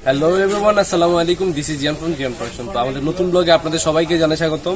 Hello everyone, Assalamu Alaylum. This is JIHAN from JIHAN Production. তো আমাদের নতুন ব্লগে আপনাদের সবাইকে জানাই স্বাগতম।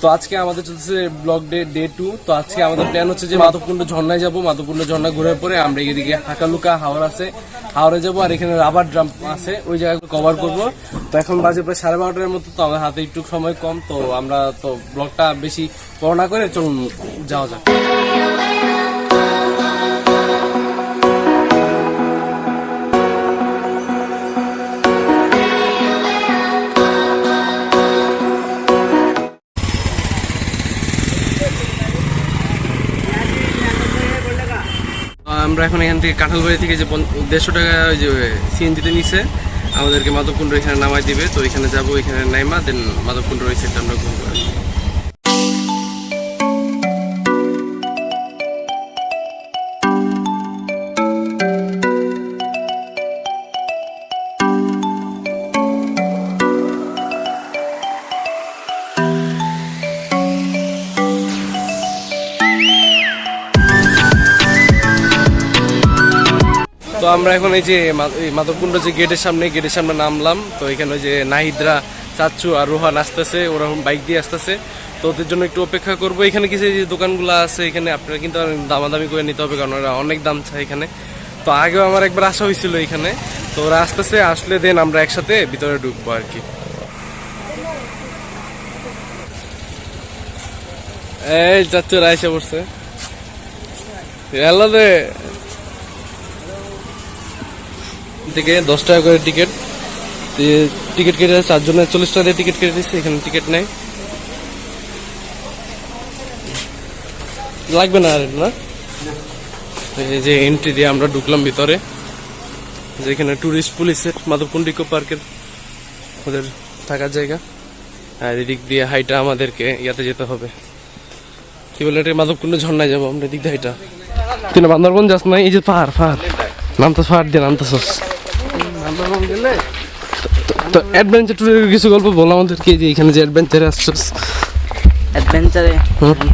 তো আজকে আমাদের চলছে ব্লগ ডে 2। তো আজকে আমাদের প্ল্যান হচ্ছে যে মাধবকুণ্ড ঝর্ণায় যাব। মাধবকুণ্ড ঝর্ণা ঘুরে পরে আমরা এদিকে হাকালুকা হাওর আছে, হাওরে যাব, আর এখানে রাবার ড্রাম আছে, ওই জায়গাটা কভার করব। তো এখন বাজে প্রায় 12:30টার মতো। তো আমাদের হাতে একটু সময় কম, তো আমরা তো ব্লগটা বেশি বড় না করে চলুন যাওয়া যাক। আমরা এখন এখান থেকে কাঁঠালবাড়ি থেকে যে 150 টাকা ওই যে সিএনজিতে নিছে আমাদেরকে মাধবকুণ্ড এখানে নামাই দিবে। তো এখানে যাবো, এখানে নাইমা দেন মাধবকুণ্ড ওই সাইডটা আমরা ঘুরবো। তো আমরা এখন এই যে মাধবকুণ্ড যে গেটের সামনে নামলাম। তো এখানে ওই যে নাহিদরা, চাচ্চু আর রোহান আসতেছে, ওরা বাইক দিয়ে আসতেছে। তো ওদের জন্য একটু অপেক্ষা করবো। এখানে কিছু যে দোকানগুলো আছে এখানে আপনারা কিন্তু দামাদামি করে নিতে হবে, কারণ ওরা অনেক দাম চায় এখানে। তো আগেও আমার একবার আসা হয়েছিল এখানে। তো ওরা আসতেছে, আসলে দেন আমরা একসাথে ভিতরে ঢুকবো আর কি। এই চাচ্চুরা এসে পড়ছে। হ্যালো রে, থেকে 10 টাকা করে টিকিট কেটে 4 জনের 40 টাকা দিয়ে টিকিট কেটে দিচ্ছে। এখানে টিকিট নেই, লাগবে না আর না। এই যে এন্ট্রি দিয়ে আমরা ঢুকলাম ভিতরে, যেখানে টুরিস্ট পুলিশের মাধবকুণ্ড ইকো পার্কের ওদের থাকার জায়গা। আর এদিক দিয়ে হাইটা আমাদেরকে ইয়াতে যেতে হবে, কি বলে এটা, মাধবকুণ্ড ঝর্ণায় যাবো আমরা। এদিক দিয়ে হাইটা তুই না বান্দরবন যাস না? এই যে পাহাড় নাম তো পাহাড় দিয়ে নামতেছস। তো অ্যাডভেঞ্চার ট্যুরের কিছু গল্প বল আমাদেরকে, যে এখানে যে অ্যাডভেঞ্চারে আসছস। অ্যাডভেঞ্চারে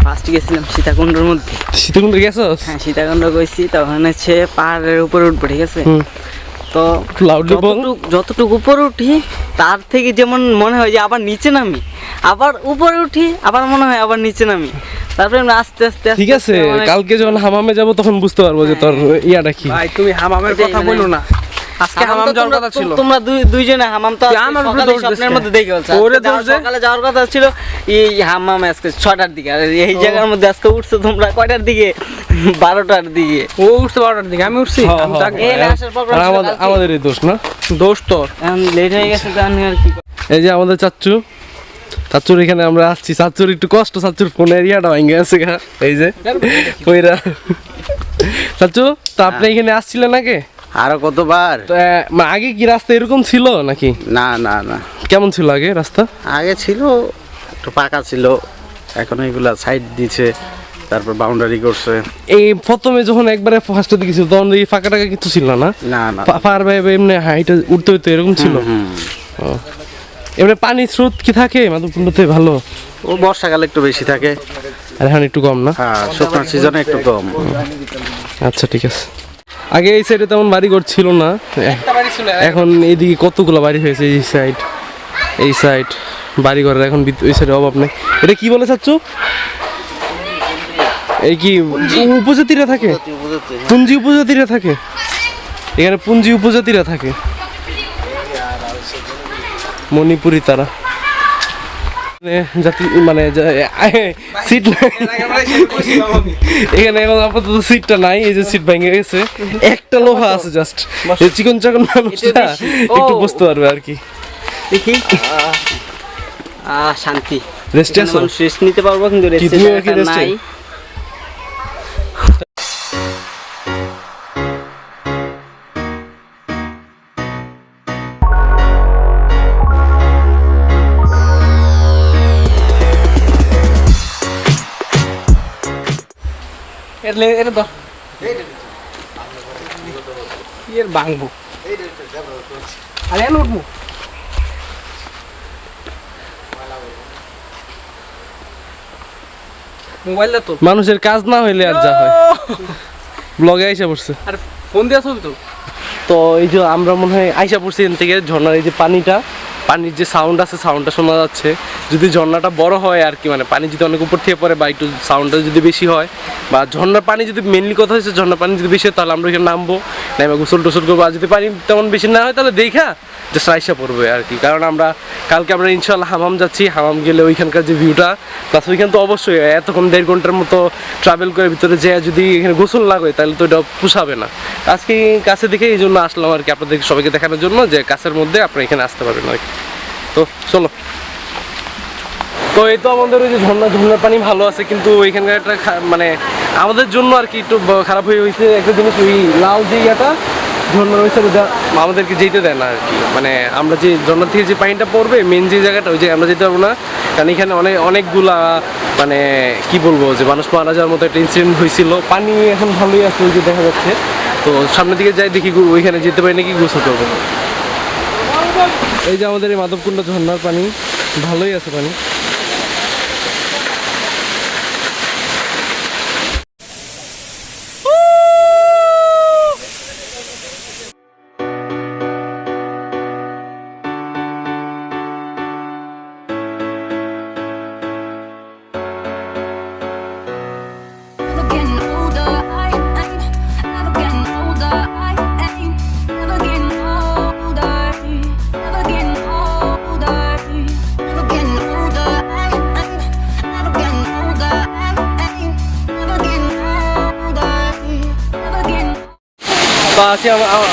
ফার্স্ট গেছিলাম সীতাকুণ্ডের মধ্যে। সীতাকুণ্ড গেছস? হ্যাঁ, সীতাকুণ্ড গেছি। তখন হচ্ছে পাহাড়ের উপরে উঠবো, ঠিক আছে? তো যতটুকু উপরে উঠি তার থেকে যেমন মনে হয় যে আবার নিচে নামি, আবার উপরে উঠি আবার মনে হয় আবার নিচে নামি। তারপরে আমরা আস্তে আস্তে ঠিক আছে, কালকে যখন হামামে যাব তখন বুঝতে পারবো যে তোর ইয়াটা কি। ভাই তুমি হামামের কথা বলো না, আজকে হামাম যাওয়ার কথা ছিল। তোমরা দুইজনে হামাম তো স্বপ্নের মধ্যে দেখে বলছো সকালে যাওয়ার কথা ছিল। এই হামাম আজকে 6টার দিকে, আর এই জায়গার মধ্যে আজকে উঠছো তোমরা কয়টার দিকে? 12টার দিকে। ও উঠছে 12টার দিকে, আমি উঠছি। আমাদেরই দোষ না? দোষ তোর, লেট হয়ে গেছে জানি আর কি। এই যে আমাদের চাচ্চুর এখানে আমরা আসছি। চাচ্চুর একটু কষ্ট, চাচ্চুর ফোনের ইয়াটা ভেঙে গেছে। এই যে ওইরা চাচ্চু, তো আপনি এখানে আসছিলেন আগে? আরো কতবার? আগে কি রাস্তা এরকম ছিল নাকি? না না না, কেমন ছিল আগে রাস্তা? আগে ছিল একটু পাকা ছিল, এখন এগুলা সাইড দিছে, তারপর বাউন্ডারি করছে। এই প্রথমে যখন একবারে ফার্স্টে দিয়েছিল তখন এই ফাঁকা টাকা কিছু ছিল না? না না, পার ভাই এমনি হাইটে উঠতে হইতো এরকম ছিল। এমনি পানির স্রোত কি থাকে মাধবকুণ্ডতে? ভালো। ও বর্ষাকালে একটু বেশি থাকে, আর এখন একটু কম না? হ্যাঁ, শুকনো সিজনে একটু কম। আচ্ছা ঠিক আছে। আগে এই সাইডে তেমন বাড়িঘর ছিল না, এখন এইদিকে কতগুলো বাড়ি হয়েছে। এই সাইড বাড়িঘরের এখন ওই সাইডে অভাব নেই। এটা কি বলে চাচ্চু? এই কি উপজাতিরা থাকে? পুঞ্জি উপজাতিরা থাকে এখানে, পুঞ্জি উপজাতিরা থাকে, মণিপুরি তারা। জাতি মানে সিট এখানে এখন আপাতত সিটটা নাই, এই যে সিট ভেঙে গেছে, একটা লোহা আছে জাস্ট, চিকন চাকন মানুষটা একটু বসতে পারবে আর কি। দেখি শান্তি, রেস্ট আছে, রেস্ট নিতে পারবো, কিন্তু রেস্ট নাই। এটা ধর, এর ভাঙবো, আরে উঠবো। মোবাইল তো মানুষের কাজ না হইলে আর যা হয়। ব্লগে এসে পড়ছে, আর ফোন দিয়া ছবি তো তো এই যে আমরা মনে হয় আইসা পড়ছি এখান থেকে ঝর্ণার এই যে পানির যে সাউন্ড আছে সাউন্ডটা শোনা যাচ্ছে। যদি ঝর্ণাটা বড় হয় আর কি, মানে পানি যদি অনেক উপর থেকে পড়ে বা একটু সাউন্ডটা যদি বেশি হয়, বা ঝর্ণার পানি যদি মেনলি কথা হচ্ছে ঝর্ণার পানি যদি বেশি হয়, তাহলে আমরা এখানে নামবো, নামে গোসল টোসল করবো। আর যদি পানি তেমন বেশি না হয় তাহলে দেখা জাস্ট আইসা পড়বে আর কি। কারণ কালকে আমরা ইনশাল্লাহ হামাম যাচ্ছি, হামাম গেলে ওইখানকার যে ভিউটা প্লাস ওইখানে তো অবশ্যই এতক্ষণ 1.5 ঘন্টার মতো ট্রাভেল করে ভিতরে যেয়ে যদি এখানে গোসল না করে তাহলে তো এটা পোষাবে না। আজকে কাছে দেখে এই জন্য আসলাম আর কি, আপনাদের সবাইকে দেখানোর জন্য যে কাছের মধ্যে আপনারা এখানে আসতে পারবেন আর কি। তো চলো। তো এই তো আমাদের ওই যে ঝর্ণার পানি ভালো আছে, কিন্তু ওইখানকার একটা মানে আমাদের জন্য আর কি একটু খারাপ হয়ে হয়েছে একটা জিনিস, ওই লাল যে ইয়াটা ঝর্ণার ওই সাইডে আমাদেরকে যেতে দেয় না আর কি। মানে আমরা যে ঝর্ণা থেকে যে পানিটা পড়বে মেন যে জায়গাটা, ওই যে আমরা যেতে পারবো না, কারণ এখানে অনেকগুলা মানে কি বলবো যে মানুষ মারা যাওয়ার মতো একটা ইনসিডেন্ট হয়েছিল। পানি এখন ভালোই আছে ওই যে দেখা যাচ্ছে। তো সামনের দিকে যাই দেখি ওইখানে যেতে পারি নাকি গোসল করবো। এই যে আমাদের এই মাধবকুণ্ড ঝর্ণার পানি ভালোই আছে পানি।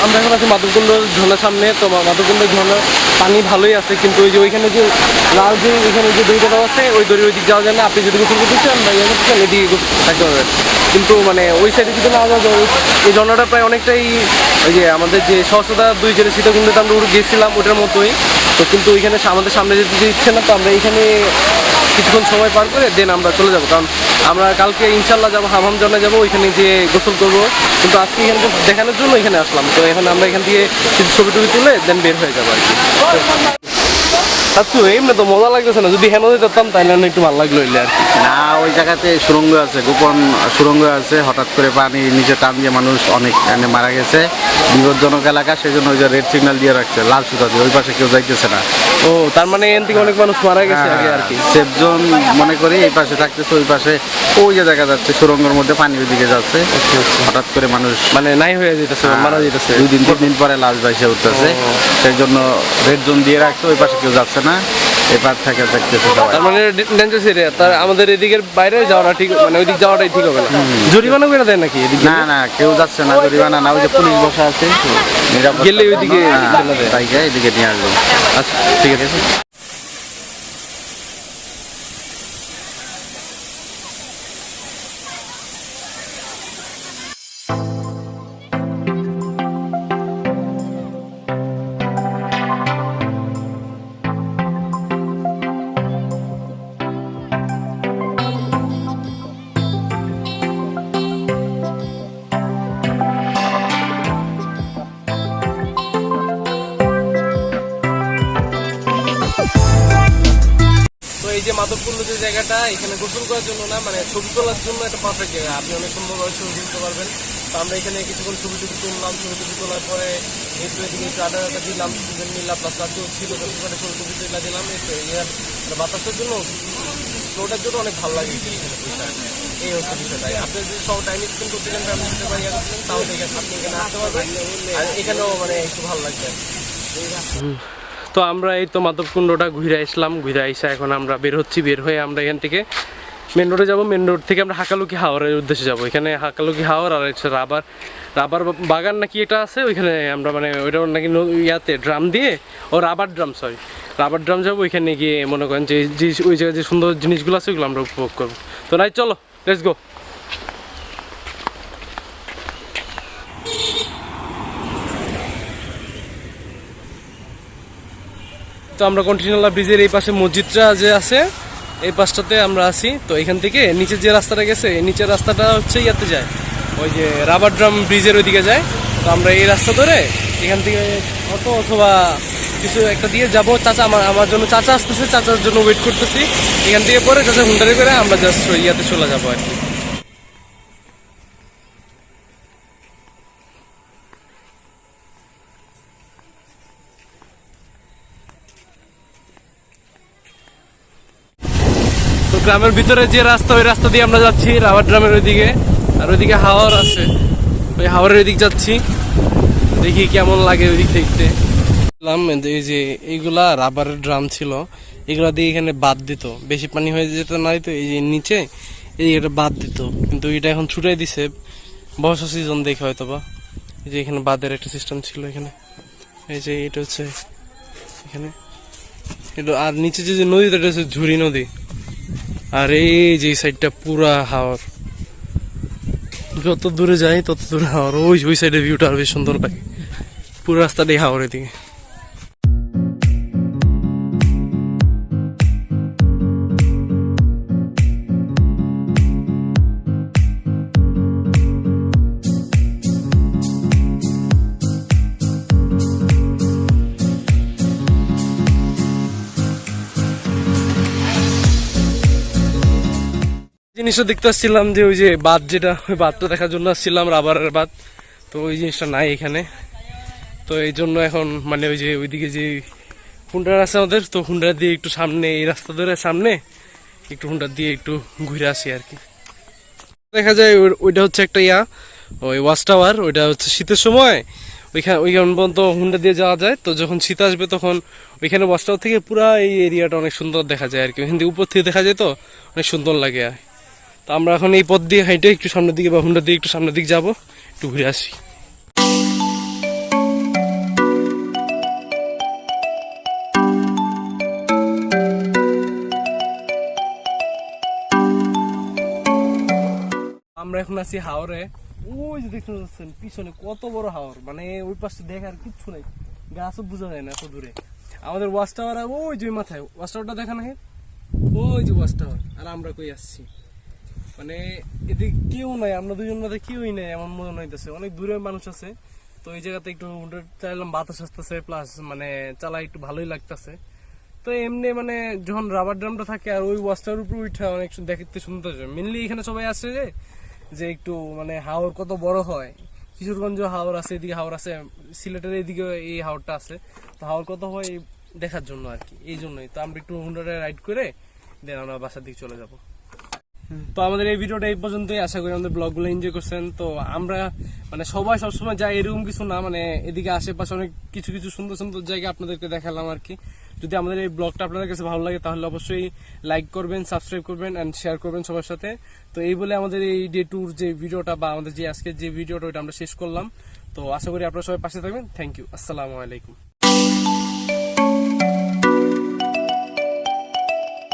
আমরা এখন আছি মাধবকুণ্ড ঝর্ণার সামনে। তো মাধবকুণ্ড ঝর্ণার পানি ভালোই আছে, কিন্তু ওই যে ওইখানে যে লাল যে ওইখানে যে দড়িটা দেওয়া আছে ওই দড়ি ওই দিক যাওয়া যায় না। আপনি যদি গোসল করতে চান বা ইয়ে করতে চান এদিকে থাকতে পারবেন, কিন্তু মানে ওই সাইডে যদি না যাওয়া যায়। এই ঝর্ণাটা প্রায় অনেকটাই ওই যে আমাদের যে সহস্রতা 2 জেলে সীতাকুণ্ডতে আমরা গেছিলাম ওটার মতোই। তো কিন্তু ওইখানে আমাদের সামনে যেতে ইচ্ছে না, তো আমরা এইখানে কিছুক্ষণ সময় পার করে দেন আমরা চলে যাবো। কারণ আমরা কালকে ইনশাল্লাহ যাবো হামাম ঝর্ণায় যাবো, ওইখানে যে গোসল করবো। কিন্তু আজকে এখানে দেখানোর জন্য এখানে আসলাম। তো এখন আমরা এখান থেকে কিছু ছবি টবি তুলে দেন বের হয়ে যাবো আর কি। এমনি তো মজা লাগতেছে না, যদি হেন যেতাম তাহলে একটু ভালো লাগলো আর কি। না, ওই জায়গাতে সুরঙ্গ আছে, গোপন সুরঙ্গ আছে, হঠাৎ করে পানি নিচে টান দিয়ে মানুষ অনেক মারা গেছে। বিপজ্জনক এলাকা, সেই জন্য ওই যে রেড সিগন্যাল দিয়ে রাখছে লাল সুতা দিয়ে, ওই পাশে কেউ যাইতেছে না। ও তার মানে এখান থেকে অনেক মানুষ মারা গেছে আগে আর কি। সেফ জোন মনে করি এই পাশে থাকতেছে, ওই পাশে ওই যে দেখা যাচ্ছে সুরঙ্গের মধ্যে পানি ওইদিকে যাচ্ছে। হঠাৎ করে মানুষ মানে নাই হয়ে যেতেছে, মারা যেতেছে। 2-3 দিন পরে লাশ ভাইসে উঠতেছে, সেই জন্য রেড জোন দিয়ে রাখছে, ওই পাশে কেউ যাচ্ছে না, এপার থেকে দেখতেছে সবাই। তার মানে ডেঞ্জারাস এরিয়া, তার আমাদের এদিকের বাইরে যাওয়াটা ঠিক, মানে ওইদিক যাওয়াটাই ঠিক হবে না। জরিমানা করে দেয় নাকি এদিকে? না না, কেউ যাচ্ছে না, জরিমানা না, ওই যে পুলিশ বসা আছে, গেলে ওইদিকে তাই এদিকে নিয়ে আসবো। আচ্ছা ঠিক আছে। এই যে মাধবকুণ্ড যে জায়গাটা, এখানে গোসল করার জন্য না, মানে ছবি তোলার জন্য একটা পারফেক্ট জায়গা। আপনি অনেক সুন্দরভাবে ছবি তুলতে পারবেন। তো আমরা এখানে কিছুক্ষণ ছবি টবি তুললাম, ছবি টবি তোলার পরে একটু এদিকে একটু আড্ডা দিলাম, দুজন মিললাম, প্লাস রাতেও ছিল ছোটখাটো ছবি টবি তুলা দিলাম। বাতাসের জন্য ফ্লোটার জন্য অনেক ভালো লাগে এখানে বিষয়। এই হচ্ছে বিষয়টাই। আপনি যদি সব টাইম স্পেন্ড করতে চান, ফ্যামিলির সাথে বাড়ি আসতেন, তাহলে আপনি এখানে আসতে পারবেন। আর এখানেও মানে একটু ভালো লাগবে। তো আমরা এই তো মাধবকুণ্ডটা ঘুরে আসলাম, ঘুরে আইসা এখন আমরা বের হয়ে আমরা এখান থেকে মেন রোডে যাবো। মেন রোড থেকে আমরা হাকালুকি হাওরের উদ্দেশ্যে যাবো। এখানে হাকালুকি হাওর আর হচ্ছে রাবার বাগান নাকি এটা আছে, ওইখানে আমরা মানে ওইটা নাকি ইয়াতে ড্রাম দিয়ে রাবার ড্রাম যাবো। ওইখানে গিয়ে মনে করেন যে ওই জায়গায় যে সুন্দর জিনিসগুলো আছে ওইগুলো আমরা উপভোগ করবো। তো নাই চলো, লেটস গো। তো আমরা কন্টিনিউলা ব্রিজের এই পাশে মসজিদটা যে আছে এই পাশটাতে আমরা আছি। তো এখান থেকে নিচের যে রাস্তাটা গেছে, এই নিচের রাস্তাটা হচ্ছে ইয়াতে যায়, ওই যে রাবার ড্রাম ব্রিজের ওইদিকে যায়। তো আমরা এই রাস্তা ধরে এখান থেকে অটো অথবা কিছু একটা দিয়ে যাবো। চাচা আমার জন্য চাচা আসতেছে, চাচার জন্য ওয়েট করতেছি। এখান থেকে পরে চাচা হুন্ডারে করে আমরা জাস্ট ইয়াতে চলে যাবো আর কি। গ্রামের ভিতরে যে রাস্তা, ওই রাস্তা দিয়ে আমরা যাচ্ছি রাবার ড্রামের ওইদিকে, আর ওইদিকে হাওর আছে, ওই হাওরের ওইদিক যাচ্ছি, দেখি কেমন লাগে ওইদিক দেখতে। এই যে এইগুলা রাবারের ড্রাম ছিল, এগুলা দিয়ে এখানে বাদ দিত, বেশি পানি হয়ে যেত না, তো এই যে নিচে এই এটা বাদ দিত, কিন্তু এটা এখন ছুটাই দিছে বর্ষা সিজন দেখে হয়তো বা। এই যে এখানে বাদের একটা সিস্টেম ছিল এখানে, এই যে এটা হচ্ছে এখানে এটা, আর নিচে যে নদীটা এটা হচ্ছে ঝুরি নদী, আর এই যে সাইডটা পুরা হাওর, যত দূরে যাই তত দূরে হাওর, ওই সাইডের ভিউটা আর বেশ সুন্দর লাগে, পুরো রাস্তাটাই হাওরের দিকে। জিনিসটা দেখতে আসছিলাম যে ওই যে বাঁধ, যেটা ওই বাঁধটা দেখার জন্য আসছিলাম, রাবারের বাঁধ, তো ওই জিনিসটা নাই এখানে, তো এই জন্য এখন মানে ওই যে ওইদিকে যে হুন্ডার আছে আমাদের, তো হুন্ডা দিয়ে একটু সামনে, এই রাস্তা ধরে সামনে একটু হুন্ডা দিয়ে একটু ঘুরে আসি আর কি। দেখা যায় ওইটা হচ্ছে একটা ওই ওয়াচ টাওয়ার, ওইটা হচ্ছে শীতের সময় ওইখান পর্যন্ত হুন্ডা দিয়ে যাওয়া যায়, তো যখন শীত আসবে তখন ওইখানে ওয়াচ টাওয়ার থেকে পুরা এই এরিয়াটা অনেক সুন্দর দেখা যায় আর কি, ওইখান থেকে উপর থেকে দেখা যায়, তো অনেক সুন্দর লাগে। তো আমরা এখন এই পথ দিয়ে হাইটে একটু সামনের দিকে বা হুন্ডা দিয়ে একটু সামনের দিকে যাবো, একটু ঘুরে আসি। আমরা এখন আছি হাওরে, ওই যে দেখতে পাচ্ছেন পিছনে কত বড় হাওর, মানে ওই পাশে দেখার কিচ্ছু নাই, গাছও বোঝা যায় না এত দূরে। আমাদের ওয়াচ টাওয়ার ওই যে মাথায়, ওয়াচ টাওয়ারটা দেখা না, ওই যে ওয়াচ টাওয়ার, আর আমরা কই আসছি, মানে এদিকে কেউ নাই, আমরা দুজন মধ্যে কেউই নেই এমন মনে হইতেছে, অনেক দূরে মানুষ আছে। তো এই জায়গাতে একটু চাইলাম, বাতাস আসতেছে, প্লাস মানে চালা একটু ভালোই লাগতেছে। তো এমনি মানে যখন রাবার ড্রামটা থাকে আর ওই ওয়াচটার উপর উঠে অনেক দেখতে সুন্দর, মেনলি এখানে সবাই আসে যে একটু মানে হাওর কত বড় হয়, কিশোরগঞ্জ হাওর আছে, এদিকে হাওর আছে, সিলেটের এদিকে এই হাওরটা আছে, তো হাওর কত হয় দেখার জন্য আর কি, এই জন্যই। তো আমরা একটু হুন্ডারে রাইড করে দেন আমরা বাসার দিকে চলে যাবো। তো আমাদের এই ভিডিওটা এই পর্যন্তই, আশা করি আমাদের ব্লগগুলো এনজয় করছেন। তো আমরা মানে সবাই সবসময় যাই এরকম কিছু না, মানে এদিকে আশেপাশে অনেক কিছু কিছু সুন্দর সুন্দর জায়গা আপনাদেরকে দেখালাম আর কি। যদি আমাদের এই ব্লগটা আপনাদের কাছে ভালো লাগে তাহলে অবশ্যই লাইক করবেন, সাবস্ক্রাইব করবেন এন্ড শেয়ার করবেন সবার সাথে। তো এই বলে আমাদের এই ডে ট্যুর যে ভিডিওটা বা আমাদের যে আজকের যে ভিডিওটা ওইটা আমরা শেষ করলাম। তো আশা করি আপনারা সবাই পাশে থাকবেন। Thank you. আসসালামু আলাইকুম।